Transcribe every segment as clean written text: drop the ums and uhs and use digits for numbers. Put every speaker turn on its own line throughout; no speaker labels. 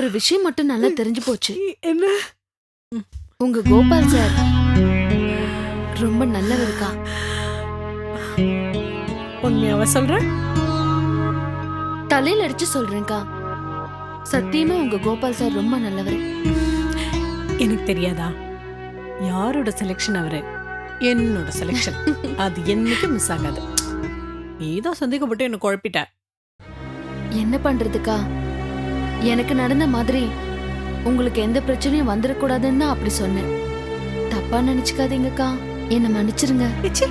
ஒரு விஷயம் மட்டும் நல்லா தெரிஞ்சு போச்சு.
என்ன?
உங்க கோபால் சார் ரொம்ப நல்லவருக்கா.
உண்மையாவ சொல்ற?
தலையில அடிச்சு சொல்றேன்க்கா. சத்தியமா உங்க கோபால் சார் ரொம்ப நல்லவர்.
எனக்கு தெரியாதா? யாரோட செலெக்ஷன் அவரு? என்னோட செலெக்ஷன். அது என்னைக்கு மிஸ் ஆகாது. ஏதோ சந்தேகப்பட்டு என்ன குழப்பிட்ட.
என்ன பண்றதுக்கா? எனக்கு நடந்த மாதிரி உங்களுக்கு எந்த பிரச்சனையும் வந்துடக்கூடாதுன்னு அப்படி சொன்னேன். தப்பா நினைச்சுக்காதீங்கக்கா, என்ன மன்னிச்சிருங்க.
ச்சீ,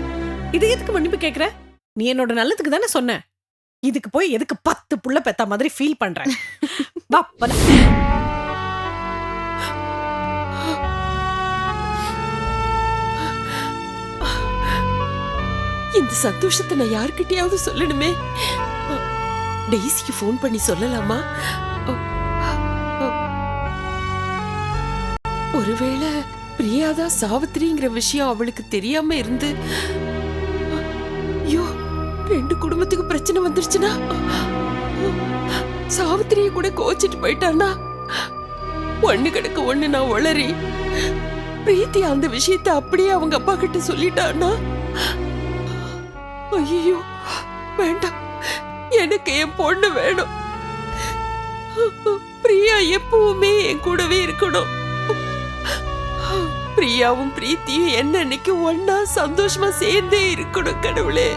இது எதுக்கு மன்னிப்பு கேக்குற? நீ என்னோட நல்லதுக்கு தானே சொன்ன. இதுக்கு போய் எதுக்கு 10 புள்ள பெத்த மாதிரி ஃபீல் பண்ற? வா, போலாம்.
இந்த சந்தோஷத்தை நான் யார்கிட்டயாவது சொல்லணுமே. டெய்ஸிக்கு ஃபோன் பண்ணி சொல்லலாமா? ஒருவேளை பிரியாதான் சாவித்திரிங்கிற விஷயம் அவளுக்கு தெரியாம இருந்து, ஐயோ 2 குடும்பத்துக்கு பிரச்சனை வந்துருச்சுன்னா, சாவித்திரிய கூட கோச்சிட்டு போயிட்டானா, ஒண்ணு கிடக்கு ஒண்ணு நான் உளறி பிரீத்தி அந்த விஷயத்தை அப்படியே அவங்க அப்பா கிட்ட சொல்லிட்டானா, ஐயோ வேண்டாம், எனக்கு என் பொண்ணு வேணும். பிரியா எப்பவுமே என் கூடவே இருக்கணும். பிரியாவும் பிரீத்தியும் என்னன்னைக்கு ஒன்னா சந்தோஷமா சேர்ந்தே இருக்கணும். கடவுளே,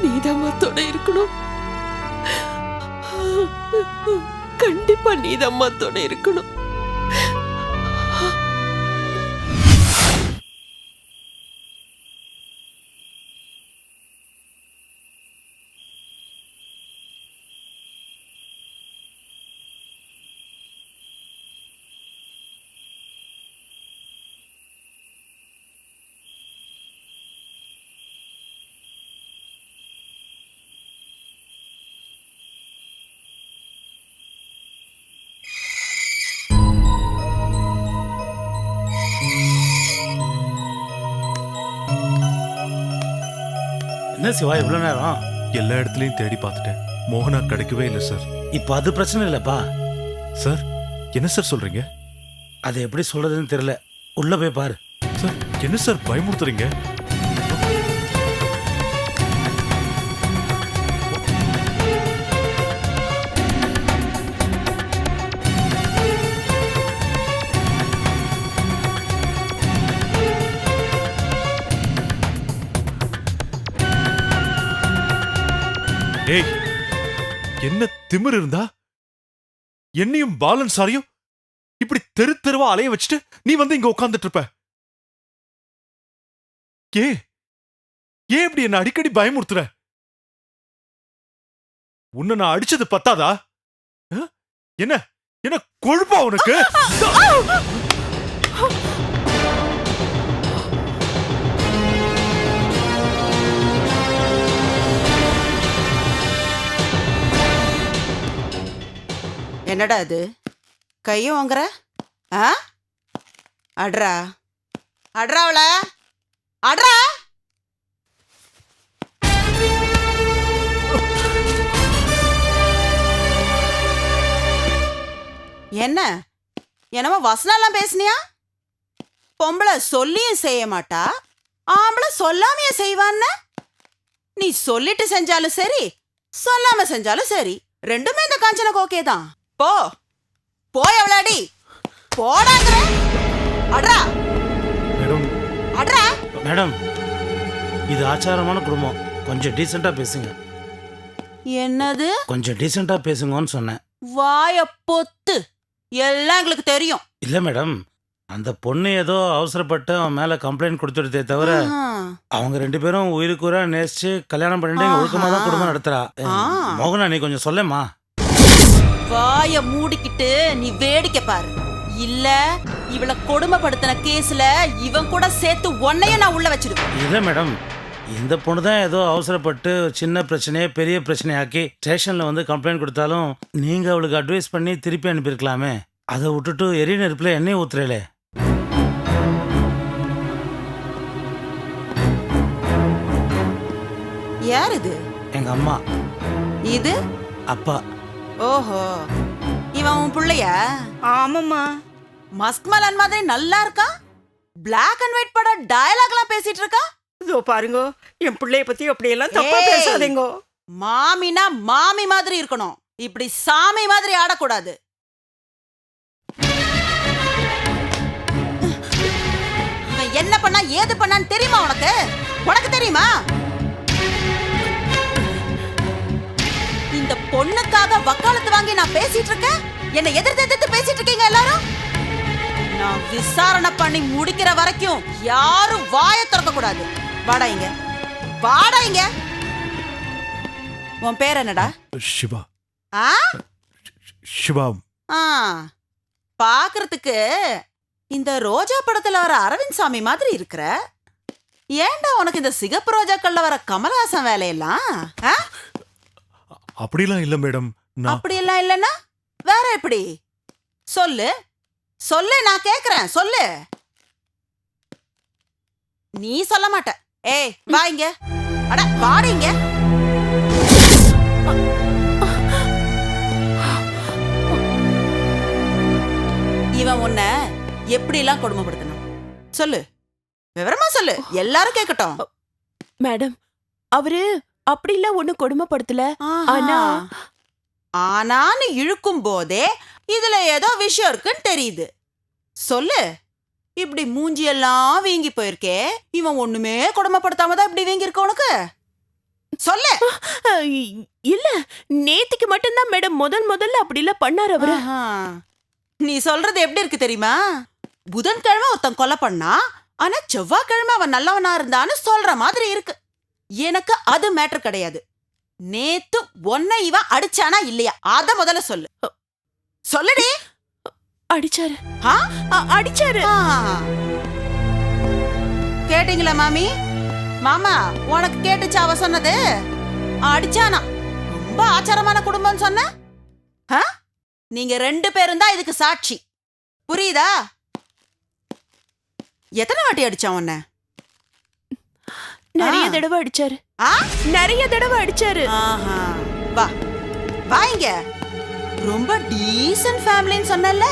நீதாம்மா துணை இருக்கணும். கண்டிப்பா நீதாம்மா துணை இருக்கணும்.
என்ன சிவா இவ்வளவு நேரம்?
எல்லா இடத்துலயும் தேடி பார்த்துட்டேன், மோகனா கிடைக்கவே இல்லை சார்.
இப்ப அது பிரச்சனை இல்லப்பா.
சார் என்ன சார் சொல்றீங்க?
அதை எப்படி சொல்றதுன்னு தெரியல. உள்ள போய் பாரு.
சார் என்ன சார் பயமுறுத்துறீங்க? ஏய், என்ன திமிர் இருந்தா என்னையும் பாலன் சாரையும் இப்படி தெரு தெருவா அலைய வச்சுட்டு நீ வந்து இங்க உட்கார்ந்துட்டு இருப்ப? ஏன் இப்படி என்ன அடிக்கடி பயமுறுத்துற? உன்னை நான் அடிச்சது பத்தாதா? என்ன என்ன கொழுப்பா உனக்கு?
என்னடா அது கையும் வாங்குற? அட்ரா அட்ராவள அட்ரா. என்ன என்னமோ வசனம்லாம் பேசுனியா? பொம்பளை சொல்லியும் செய்ய மாட்டா, ஆம்பளை சொல்லாமையே செய்வான்னு. நீ சொல்லிட்டு செஞ்சாலும் சரி, சொல்லாம செஞ்சாலும் சரி, ரெண்டுமே இந்த காஞ்சனக்கு ஓகே தான். போ போய் அவளாடி போடாங்கற. அட்ரா
மேடம்,
அட்ரா.
மேடம், இது ஆச்சாரமான குடும்பம், கொஞ்சம் டீசெண்டா பேசுங்க.
என்னது?
கொஞ்சம் டீசெண்டா பேசுங்கன்னு சொன்னேன்.
வாய பொத்து, எல்லாம் எங்களுக்கு தெரியும்.
இல்ல மேடம், அந்த பொண்ணு ஏதோ அவசரப்பட்டு அவன் மேல கம்ப்ளைண்ட் கொடுத்துடுதே தவிர அவங்க 2 பேரும் உயிருக்குறா நேசிச்சு கல்யாணம் பண்ணிட்டு ஒழுக்கமா தான் குடும்பம் நடத்துறா. மோகனா நீ கொஞ்சம் சொல்லேம்மா.
வாய மூடிக்கிட்டு நீ வேடிக்கை பாரு. இல்ல இவளை கொடுமைப்படுத்தின கேஸ்ல இவன் கூட சேர்த்து உன்னைய நான் உள்ள வச்சிடுவேன்.
இல்ல மேடம், இந்த பொண்ணு தான் ஏதோ அவசரப்பட்டு சின்ன பிரச்சனையே பெரிய பிரச்சனையாக்கி ஸ்டேஷன்ல வந்து கம்ப்ளைண்ட் கொடுத்தாலும் நீங்க அவளுக்கு அட்வைஸ் பண்ணி திருப்பி அனுப்பியிருக்கலாமே. அதை விட்டுட்டு எரி நெருப்புல எண்ணெய் ஊத்துறேலே.
யார் இது?
எங்க அம்மா.
இது
அப்பா.
ஓஹோ, இவன் உன் பிள்ளையா?
ஆமாம்மா.
மஸ்க்மலன் மாதிரி நல்லா இருக்கான். பிளாக் அண்ட் ஒயிட் பட டயலாக்லாம் பேசிட்டு இருக்கா.
இதோ பாருங்க, என் பிள்ளைய பத்தி அப்படியெல்லாம் தப்பா
ஏய்.
பேசாதீங்க.
மாமினா மாமி மாதிரி இருக்கணும், இப்படி சாமி மாதிரி ஆடக்கூடாது. இவன் என்ன பண்ணா ஏது பண்ணான்னு தெரியுமா உனக்கு? உனக்கு தெரியுமா? இந்த பொண்ணுக்காக வக்காலத்து வாங்கி நான் பேசிட்டு இருக்கேன். என்ன எதிர்த்து பேசிட்டு இருக்கீங்க எல்லாரும். நான் விசாரணை பண்ணி முடிக்கிற வரைக்கும் யாரும் வாயை திறக்க கூடாது. வாடா இங்க, வாடா இங்க. உன் பேர் என்னடா?
சிவா.
ஆ?
சிவா.
ஆ, பாக்குறதுக்கு இந்த ரோஜா படத்துல வர அரவிந்த் சாமி மாதிரி இருக்கிற. ஏன்டா உனக்கு இந்த சிகப்பு ரோஜாக்கள்ல வர கமலஹாசன் வேலையெல்லாம்? ஆ?
அப்படிலாம் இல்ல மேடம். நான்
அப்படியெல்லாம் இல்லைன்னா வேற எப்படி? சொல்லு சொல்லு, நான் கேக்குறேன், சொல்லு. நீ சொல்ல மாட்ட. ஏய் வா இங்க, அட வாடி இங்க. இவன் உன்னை எப்படி எல்லாம் கொடுமைப்படுத்தணும் சொல்லு, விவரமா சொல்லு, எல்லாரும் கேட்கட்டும்.
மேடம், அவரு அப்படிலாம் ஒண்ணு கொடுமைப்படுத்தல.
ஆனா ஆனான்னு இழுக்கும் போதே இதுல ஏதோ விஷயம் இருக்குன்னு தெரியுது. சொல்லு. இப்படி மூஞ்சியெல்லாம் வீங்கி போயிருக்கே, இவன் ஒண்ணுமே கொடுமைப்படுத்தாம தான் இப்படி வீங்கி இருக்க உனக்கு. சொல்லு.
இல்ல, நேத்திக்கு மட்டும்தான் மேடம் முதல்ல அப்படிலாம் பண்ணாரு அவரு.
ஆஹா. நீ சொல்றது எப்படி இருக்கு தெரியுமா? புதன்கிழமை ஒருத்தன் கொலை பண்ணா, ஆனா செவ்வாய்க்கிழமை அவன் நல்லவனா இருந்தான்னு சொல்ற மாதிரி இருக்கு. எனக்கு அது மேட்டர் கிடையாது. நேத்து ஒன்னை இவன் அடிச்சானா இல்லையா அத முதல்ல சொல்லு. சொல்லுடி.
அடிச்சாரு.
ஆ?
அடிச்சாரு.
ஆ. கேட்டீங்களா மாமி? மாமா, உனக்கு கேட்டுச்சா அவ சொன்னது? அடிச்சானா? ரொம்ப ஆச்சாரமான குடும்பம் சொன்ன. ஆ? நீங்க 2 பேரும் தான் இதுக்கு சாட்சி. புரியுதா? எத்தனை வாட்டி அடிச்சான் உன்னை?
நிறைய தடவை அடிச்சாரு.
ஆ?
நிறைய தடவை அடிச்சாரு.
ஆஹா. வா வா இங்க. ரொம்ப டீசன்ட் ஃபேமிலின்னு சொன்னல,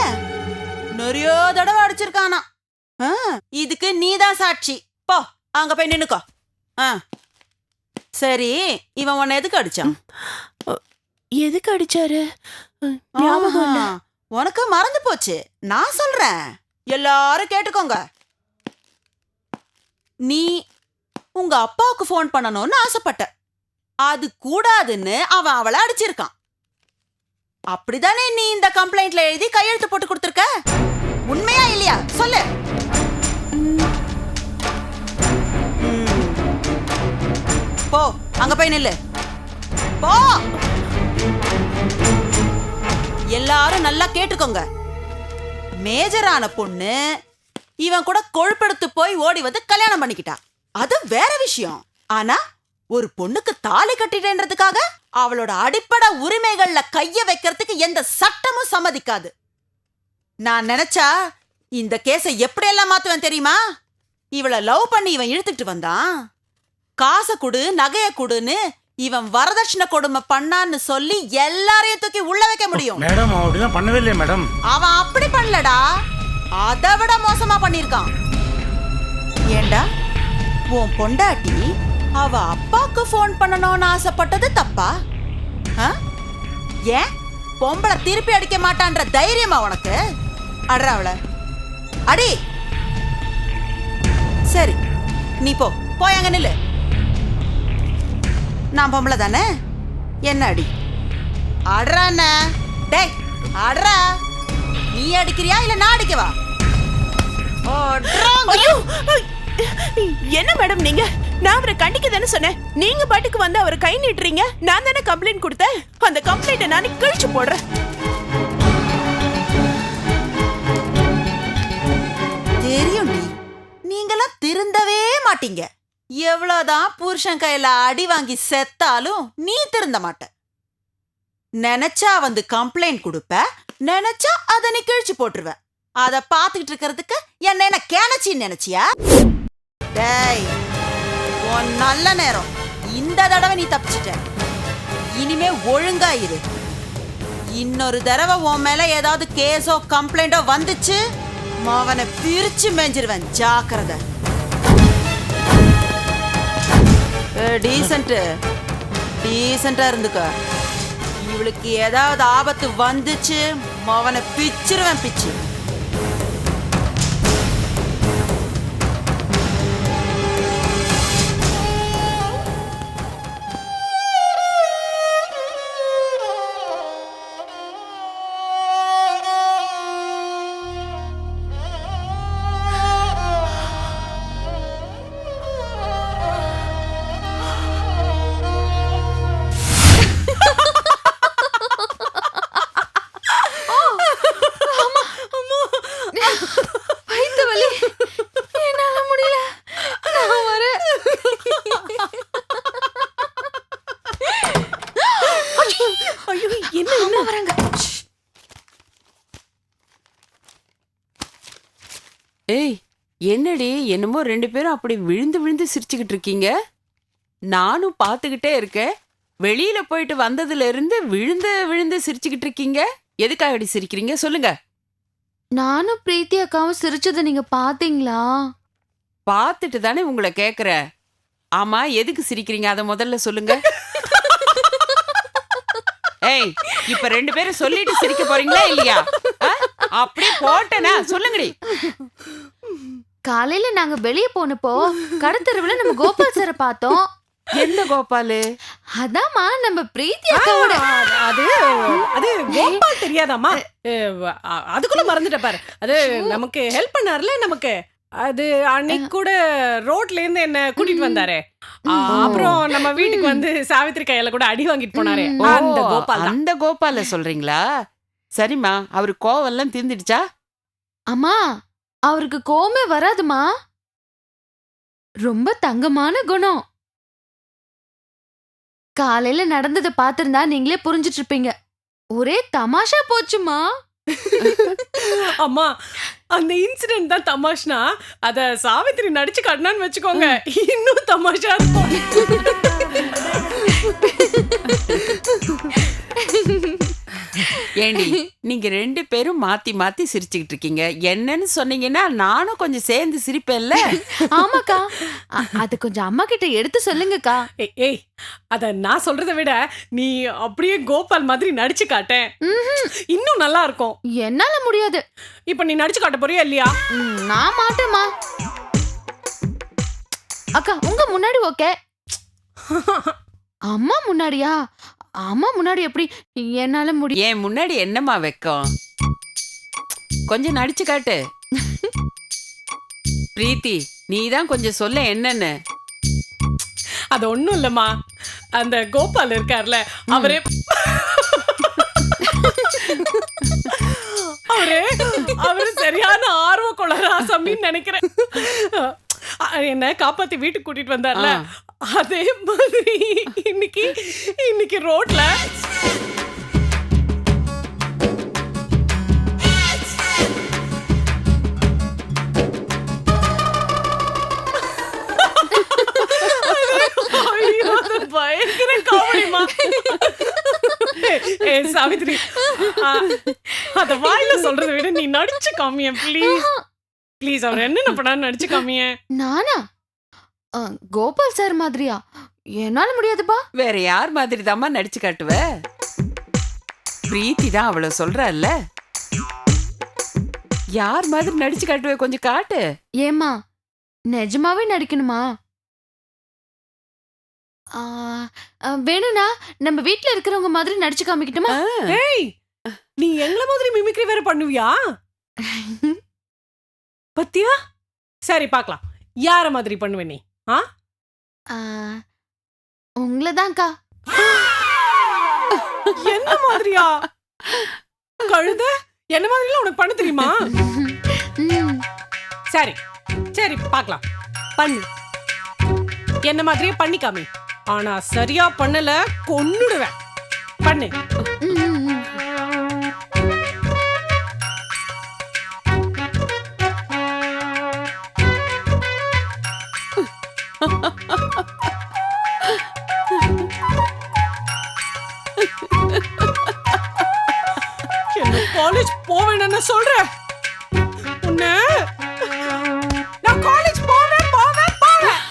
நிறைய தடவை அடிச்சிருக்கானா. ஆ, இதுக்கு நீதான் சாட்சி. போ அங்க போய் நின்னுக்கோ. ஆ, சரி, இவன் உன்னை எதுக்கு அடிச்சான்?
எதுக்கு அடிச்சாரு? ஞாபகம் இல்ல.
ஆஹா, உனக்கு மறந்து போச்சு. நான் சொல்றேன், எல்லாரும் கேட்டுக்கோங்க. நீ உங்க அப்பாவுக்கு ஃபோன் பண்ணணும்னு ஆசைப்பட்ட, அது கூடாதுன்னு அவன் அவளை அடிச்சிருக்கான். அப்படிதானே நீ இந்த கம்ப்ளைண்ட்ல எழுதி கையெழுத்து போட்டு கொடுத்திருக்க? உண்மையா இல்லையா சொல்லு. போ அங்க போய் நில்லு. போ. எல்லாரும் நல்லா கேட்டுக்கோங்க. மேஜரான பொண்ணு இவன் கூட கொழுப்பெடுத்து போய் ஓடி வந்து கல்யாணம் பண்ணிக்கிட்டா, அது வேற விஷயம். ஆனா ஒரு பொண்ணுக்கு தாலி கட்டிட்டேன்றதுக்காக அவளோட அடிப்படை உரிமைகள்ல கைய வைக்கிறதுக்கு எந்த சட்டமும் சம்மதிக்காது. நான் நினைச்சா இந்த கேஸை எப்படியெல்லாம் மாத்துவேன் தெரியுமா? இவளை லவ் பண்ணி இவன் இழுத்துட்டு வந்தான், காசை குடு நகைய குடுன்னு இவன் வரதட்சணை கொடுமை பண்ணான்னு சொல்லி எல்லாரையும் தூக்கி உள்ள வைக்க முடியும்.
மேடம் அவன் அப்படிலாம் பண்ணவே இல்லையா மேடம்?
அவன் அப்படி பண்ணலடா, அதை விட மோசமா பண்ணிருக்கான். ஏண்டா உன் பொண்டாட்டி அவ அப்பாக்கு போன் பண்ணணும்னு ஆசைப்பட்டது தப்பா? ஏன் பொம்பளை திருப்பி அடிக்க மாட்டான்ற தைரியமா உனக்கு? அட்ரா அவள அடி. சரி நீ போ, போய் அங்க நில்லு. நான் பொம்பளை தானே, என்ன அடி. அட்ரா என்ன? டேய் அட்ரா. நீ அடிக்கிறியா இல்ல நான் அடிக்கவா?
ஐயோ, என்ன மேடம் நீங்க? நான் அவரை கண்டிக்க தானே சொன்னேன். நீங்க பாட்டுக்கு வந்து அவரை கை நீட்டுறீங்க. நான் தானே கம்ப்ளைண்ட் கொடுத்தேன். அந்த கம்ப்ளைண்ட்டை நானே கிழிச்சு போடுறேன்.
தெரியும், நீங்களாம் திருந்தவே மாட்டீங்க. எவ்வளவுதான் புருஷன் கையில அடி வாங்கி செத்தாலும் நீ திருந்த மாட்ட. நினைச்சா வந்து கம்ப்ளைண்ட் கொடுப்ப, நினைச்சா அதை நீ கிழிச்சு போட்டுருவ. அத பாத்துக்கிட்டு இருக்கிறதுக்கு என்ன கேனச்சின்னு நினைச்சியா? டேய், உன் நல்ல நேரம். இந்த தடவை நீ தப்பிச்சிட்ட. இனிமே ஒழுங்கா இரு. இன்னொரு தடவை உன் மேல ஏதாவது கேஸோ கம்ப்ளைண்டோ வந்துச்சு, அவனை பிரிச்சு மேஞ்சிருவேன். ஜாக்கிரதை. டீசெண்டா இருந்துக்க. இவளுக்கு ஏதாவது ஆபத்து வந்துச்சு, அவனை பிச்சிருவேன் பிச்சு.
வயித்து வலி, என்னால முடியல, நான் வரேன்.
ஐயோ, என்ன
வராங்க.
ஏய், என்னடி என்னமோ ரெண்டு பேரும் அப்படி விழுந்து விழுந்து சிரிச்சுக்கிட்டு இருக்கீங்க? நானும் பார்த்துக்கிட்டே இருக்கேன். வெளியில போயிட்டு வந்ததுல இருந்து விழுந்து விழுந்து சிரிச்சுக்கிட்டு இருக்கீங்க. எதுக்காக அப்படி சிரிக்கிறீங்க சொல்லுங்க.
நானும் பிரீத்தி அக்காவும் சிரிச்சதை நீங்க பாத்தீங்களா?
பார்த்துட்டு தானே உங்களை கேக்குறேன். ஆமா, எதுக்கு சிரிக்கிறீங்க அத முதல்ல சொல்லுங்க. ஏய், இப்ப ரெண்டு பேரும் சொல்லிட்டு சிரிக்க போறீங்களா இல்லையா? அப்படியே போட்டேனா சொல்லுங்கடி.
காலையில நாங்க வெளியே போனப்போ கடத்தெருவுல நம்ம கோபால் சாரை பார்த்தோம்.
எந்த கோபாலு?
அதாம்மா நம்ம பிரீத்தி அக்காவோட.
அது அது கோபால் தெரியாதாம்மா? அதுக்குள்ள மறந்துட்ட பாரு. அது நமக்கு ஹெல்ப் பண்ணார்ல நமக்கு. அது அன்னைக்கு கூட ரோட்ல இருந்து என்ன கூட்டிட்டு வந்தாரே. அப்புறம் நம்ம வீட்டுக்கு வந்து சாவித்திரி கையில கூட அடி வாங்கிட்டு போனாரே. அந்த கோபால் தான்.
அந்த கோபால சொல்றீங்களா? சரிம்மா, அவரு கோவம் எல்லாம் தீர்ந்துடுச்சா?
அம்மா, அவருக்கு கோவமே வராதுமா. ரொம்ப தங்கமான குணம். காலையில நடந்ததை பார்த்திருந்தா நீங்களே புரிஞ்சிட்டு இருப்பீங்க. ஒரே தமாஷா போச்சுமா.
அம்மா, அந்த இன்சிடென்ட் தான் தமாஷ்னா, அத சாவித்திரி நடிச்சு காட்டினான்னு வச்சுக்கோங்க, இன்னும் தமாஷா இருக்கும்.
ஏண்டி, நீங்க ரெண்டு பேரும் மாத்தி மாத்தி சிரிச்சுக்கிட்டு இருக்கீங்க. என்னன்னு சொன்னீங்கன்னா நானும் கொஞ்சம் சேர்ந்து சிரிப்பேன்ல.
ஆமாக்கா, அது கொஞ்சம் அம்மா கிட்ட எடுத்து சொல்லுங்கக்கா.
ஏய், அத நான் சொல்றதை விட நீ அப்படியே கோபால் மாதிரி நடிச்சு காட்டேன், இன்னும் நல்லா இருக்கும்.
என்னால முடியாது.
இப்ப நீ நடிச்சு காட்ட போறியா இல்லையா?
நான் மாட்டேமா. அக்கா, உங்க முன்னாடி ஓகே. அம்மா முன்னாடியா? அம்மா முன்னாடி எப்படி? என்னால முடியும்.
ஏன் முன்னாடி என்னம்மா வெக்கம்? கொஞ்சம் நடிச்சு காட்டு. பிரீத்தி, நீ தான் கொஞ்சம் சொல்ல என்னன்னு.
அது ஒண்ணும் இல்லம்மா, அந்த கோபால் இருக்கார்ல, அவரே அவரு சரியான ஆர்வ கொளராசாமின்னு நினைக்கிறேன். என்ன காப்பாத்தி வீட்டுக்கு கூட்டிட்டு வந்தார்ல, அதே மாதிரி இன்னைக்கு ரோட்ல பயங்கர காமெடிமா. சாவித்ரி, அத வாயில சொல்றதை விட நீ நடிச்சு காமிய ப்ளீஸ். ப்ளீஸ், அவர் என்னென்ன பண்ணான்னு நடிச்சு காமிய.
நானா? கோபால் சார் மாதிரியா? என்னால முடியாதுப்பா.
வேற யார் மாதிரி தாம்மா நடிச்சு காட்டுவ? பிரீத்தி தான் அவள சொல்றல்ல, யார் மாதிரி நடிச்சு காட்டுவ? கொஞ்சம் காட்டு.
ஏமா, நிஜமாவே நடிக்கணுமா? வேணும்னா நம்ம வீட்ல இருக்கிறவங்க மாதிரி நடிச்சு காமிக்கட்டுமா?
ஏய், நீ எங்கள மாதிரி மிமிக்ரி வேற பண்ணுவியா? பத்தியா? சரி, பார்க்கலாம் யார மாதிரி பண்ணுவே நீ.
உங்களதான்க்கா.
என்ன மாதிரியா? கழுத என்ன மாதிரிலாம் உனக்கு பண்ண தெரியுமா? சரி சரி, பார்க்கலாம், பண்ணு. என்ன மாதிரியே பண்ணி காமி. ஆனா சரியா பண்ணல கொன்னுடுவேன். பண்ணு. காலேஜ் போவேன்னு சொல்றேன். உன்னை நான் காலேஜ் போவேன் போவேன் போவேன்.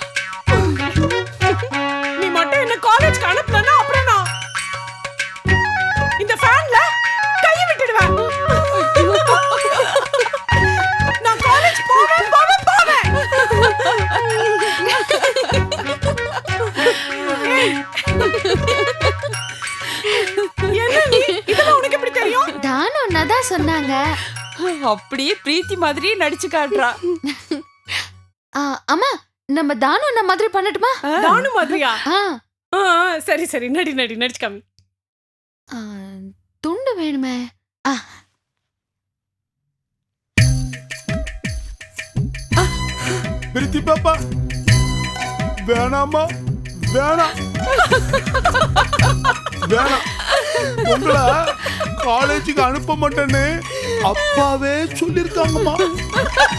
நீ மட்டும் என்ன காலேஜ்க்கு அனுப்பலன்னா அப்புறம் நான் இந்த ஃபேன்ல கை விட்டுடுவேன். நான் காலேஜ் போவேன் போவேன் போவேன். என்ன நீ இதெல்லாம் உனக்கு எப்படி தெரியும்?
தானு ஒன்னதான் சொன்னாங்க.
அப்படியே பிரீத்தி மாதிரியே நடிச்சு காட்டுறா.
அம்மா நம்ம தானு அண்ணா மாதிரி பண்ணட்டுமா?
தானு மாதிரியா?
ஆ,
சரி சரி நடி நடி நடிச்சு காமி.
ஆ, துண்டு வேணுமே.
பிரீத்தி பாப்பா வேணாமா வேணாம் வேணாம், உங்களை காலேஜுக்கு அனுப்ப மாட்டேன்னு அப்பாவே சொல்லிருக்காங்கம்மா.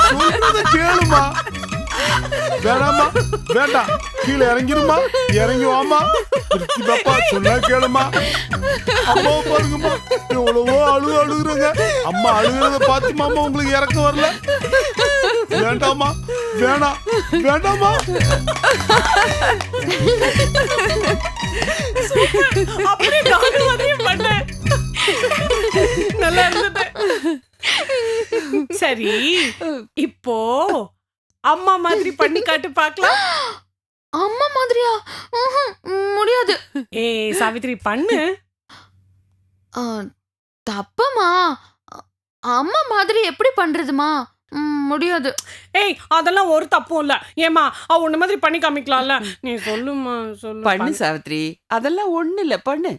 சொல்றத கேளுமா. வேணாமா வேண்டாம், கீழே இறங்கிருமா, இறங்கி வாமா. பிரீத்தி பாப்பா சொன்னா கேளுமா. அம்மாவை பாருங்கம்மா, எவ்வளவோ அழுகுறாங்க. அம்மா அழுகிறத பார்த்து மாமா உங்களுக்கு இறக்க வரல. வேண்டாமா வேணாம் வேண்டாமா.
அப்படியே தானு மாதிரியே பண்ண. நல்லா இருந்தது. சரி இப்போ அம்மா மாதிரி பண்ணி காட்டு பார்க்கலாம்.
அம்மா மாதிரியா? முடியாது.
ஏய் சாவித்ரி பண்ணு.
ஆ, தப்புமா. அம்மா மாதிரி எப்படி பண்றதுமா? முடியாது.
ஏய் அதெல்லாம் ஒரு தப்பும் இல்ல. ஏமா அவ உன்ன மாதிரி பண்ணி காமிக்கலாம்ல. நீ சொல்லுமா சொல்லு.
பண்ணு சாவித்ரி, அதெல்லாம் ஒண்ணு இல்ல, பண்ணு.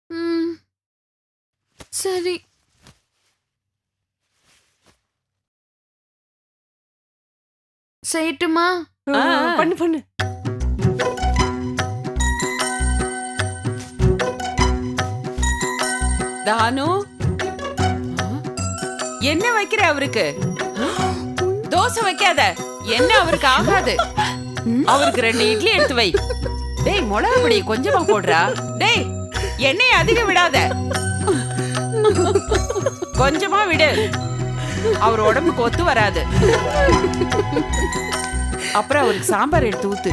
ம், சரி. செய்யட்டுமா?
பண்ணு பண்ணு.
தானு, என்ன வைக்கிற அவருக்கு? தோசை வைக்காத, என்ன அவருக்கு ஆகாது. அவருக்கு 2 இட்லி எடுத்து வை. டேய் மிளகா பொடி கொஞ்சமா போடுறா. டேய் எண்ணெய் அதிகம் விடாத, கொஞ்சமா விடு. அவர் உடம்புக்கு ஒத்து வராது. அப்புறம் அவருக்கு சாம்பார் எடுத்து ஊத்து.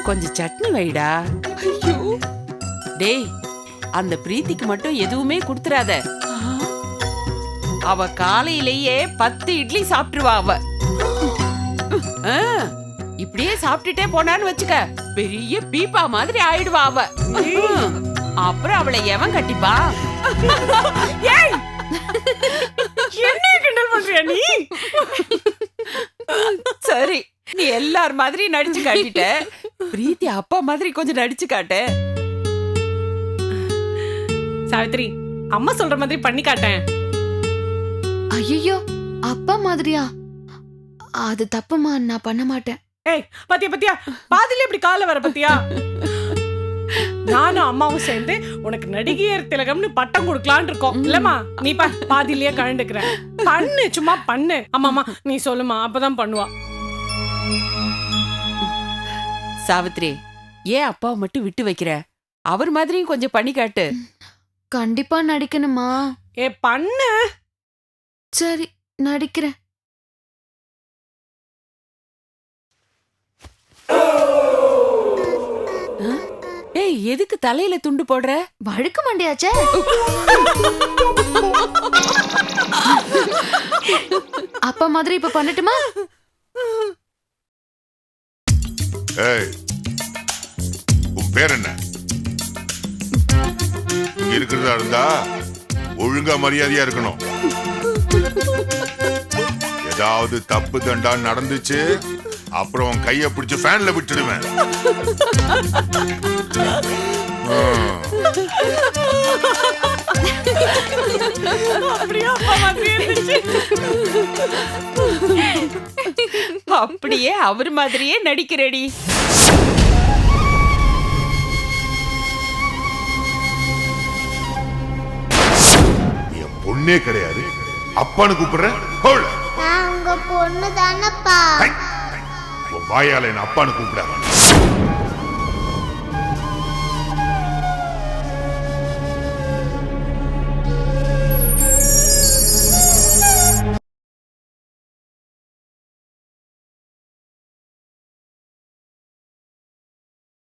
கொஞ்சம் சட்னி வைடா. டேய் அந்த பிரீத்திக்கு மட்டும் எதுவுமே கொடுத்துறாத. அவ காலையிலேயே 10 இட்லி சாப்பிட்டுருவா. அவ இப்படியே சாப்பிட்டுட்டே போனான்னு வச்சுக்க, பெரிய பீப்பா மாதிரி ஆயிடுவா அவ. அப்புறம் அவளை எவன் கட்டிப்பா?
ஏய் என்ன கிண்டல் பண்றியா நீ?
சரி, நீ எல்லார் மாதிரி நடிச்சு காட்டிட்ட. பிரீத்தி அப்பா மாதிரி கொஞ்சம் நடிச்சு காட்ட.
சாவித்ரி அம்மா சொல்ற மாதிரி பண்ணி காட்டேன்.
ஐயோ, அப்பா மாதிரியா? அது தப்புமா, நான் பண்ண மாட்டேன்.
ஏய் பாத்தியா பாத்தியா, பாதியில இப்படி கால வர பாத்தியா? நானும் அம்மாவும் சேர்ந்து உனக்கு நடிகையர் திலகம்னு பட்டம் கொடுக்கலான்னு இருக்கோம் இல்லம்மா. நீ பாதியிலேயே கழண்டுக்கிற. பண்ணு, சும்மா பண்ணு. அம்மாமா நீ சொல்லுமா, அப்பதான் பண்ணுவா.
சாவித்ரி, ஏன் அப்பாவை மட்டும் விட்டு வைக்கிற? அவர் மாதிரியும் கொஞ்சம் பண்ணி காட்டு.
கண்டிப்பா நடிக்கணுமா?
ஏ பண்ணு.
சரி, நடிக்கிறேன்.
ஏய் எதுக்கு தலையில துண்டு போடுற?
வழுக்க மாட்டியாச்சே. அப்பா மாதிரி இப்ப பண்ணட்டுமா?
ஏய், உன் பேர் என்ன? இருக்கிறதா இருந்தா ஒழுங்கா மரியாதையா இருக்கணும். ஏதாவது தப்பு தண்டா நடந்துச்சு, அப்புறம் கைய பிடிச்சு ஃபேன்ல விட்டுடுவேன்.
அப்படியே அவர் மாதிரியே நடிக்கிறடி.
என் பொண்ணே கிடையாது, அப்பான்னு கூப்பிடுறேன்.
நான் உங்க பொண்ணு தானப்பா.
உன் வாயால என்ன அப்பான்னு கூப்பிடாத.